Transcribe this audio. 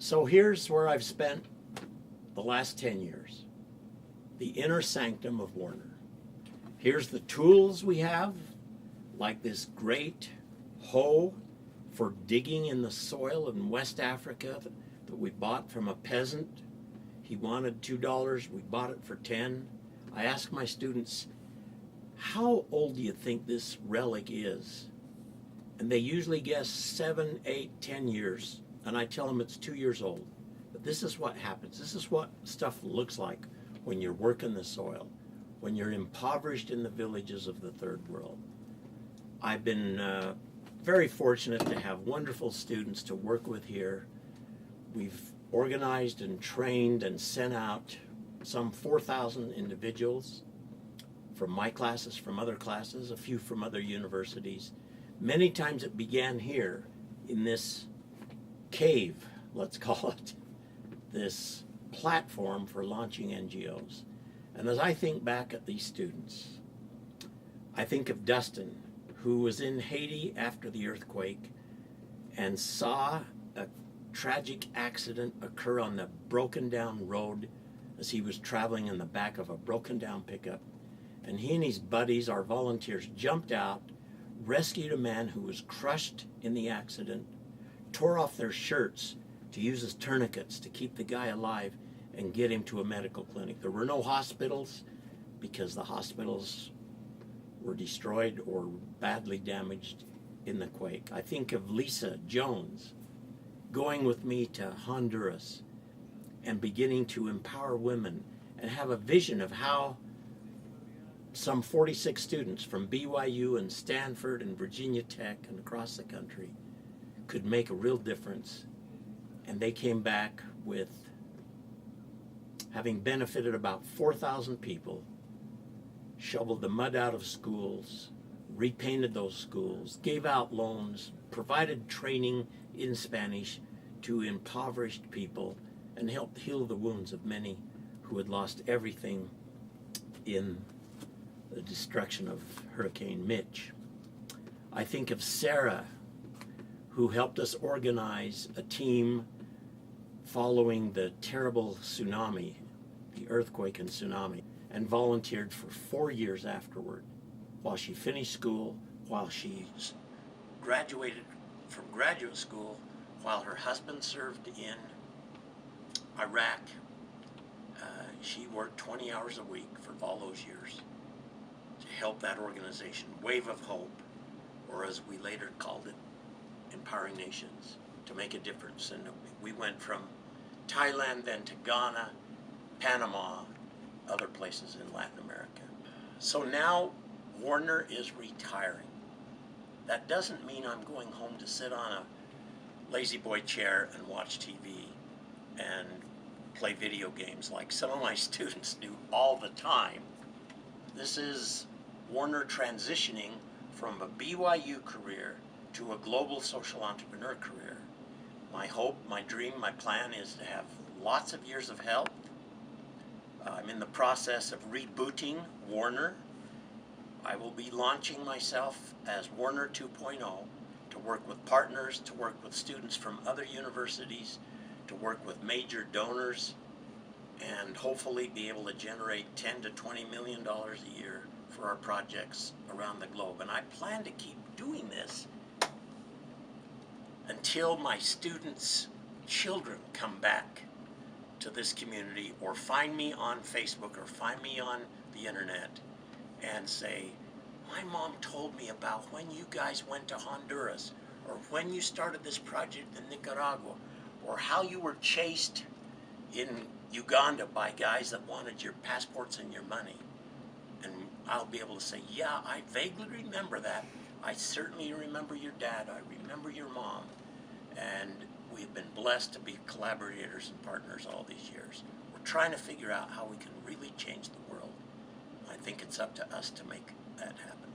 So here's where I've spent the last 10 years, the inner sanctum of Warner. Here's the tools we have, like this great hoe for digging in the soil in West Africa that we bought from a peasant. He wanted $2, we bought it for 10. I asked my students, how old do you think this relic is? And they usually guess 7, 8, 10 years. And I tell them it's 2 years old. But this is what happens. This is what stuff looks like when you're working the soil, when you're impoverished in the villages of the third world. I've been very fortunate to have wonderful students to work with here. We've organized and trained and sent out some 4,000 individuals from my classes, from other classes, a few from other universities. Many times it began here in this cave, let's call it, this platform for launching NGOs. And as I think back at these students, I think of Dustin, who was in Haiti after the earthquake and saw a tragic accident occur on the broken down road as he was traveling in the back of a broken down pickup. And he and his buddies, our volunteers, jumped out, rescued a man who was crushed in the accident, tore off their shirts to use as tourniquets to keep the guy alive and get him to a medical clinic. There were no hospitals because the hospitals were destroyed or badly damaged in the quake. I think of Lisa Jones going with me to Honduras and beginning to empower women and have a vision of how some 46 students from BYU and Stanford and Virginia Tech and across the country could make a real difference. And they came back with having benefited about 4,000 people, shoveled the mud out of schools, repainted those schools, gave out loans, provided training in Spanish to impoverished people, and helped heal the wounds of many who had lost everything in the destruction of Hurricane Mitch. I think of Sarah, who helped us organize a team following the terrible tsunami, the earthquake and tsunami, and volunteered for 4 years afterward while she finished school, while she graduated from graduate school, while her husband served in Iraq. She worked 20 hours a week for all those years to help that organization, Wave of Hope, or as we later called it, Empowering Nations, to make a difference. And we went from Thailand then to Ghana, Panama, other places in Latin America. So now Warner is retiring. That doesn't mean I'm going home to sit on a lazy boy chair and watch TV and play video games like some of my students do all the time. This is Warner transitioning from a BYU career to a global social entrepreneur career. My hope, my dream, my plan is to have lots of years of help. I'm in the process of rebooting Warner. I will be launching myself as Warner 2.0 to work with partners, to work with students from other universities, to work with major donors, and hopefully be able to generate $10 to $20 million a year for our projects around the globe. And I plan to keep doing this until my students' children come back to this community or find me on Facebook or find me on the internet and say, my mom told me about when you guys went to Honduras, or when you started this project in Nicaragua, or how you were chased in Uganda by guys that wanted your passports and your money. And I'll be able to say, yeah, I vaguely remember that. I certainly remember your dad. I remember your mom. And we've been blessed to be collaborators and partners all these years. We're trying to figure out how we can really change the world. I think it's up to us to make that happen.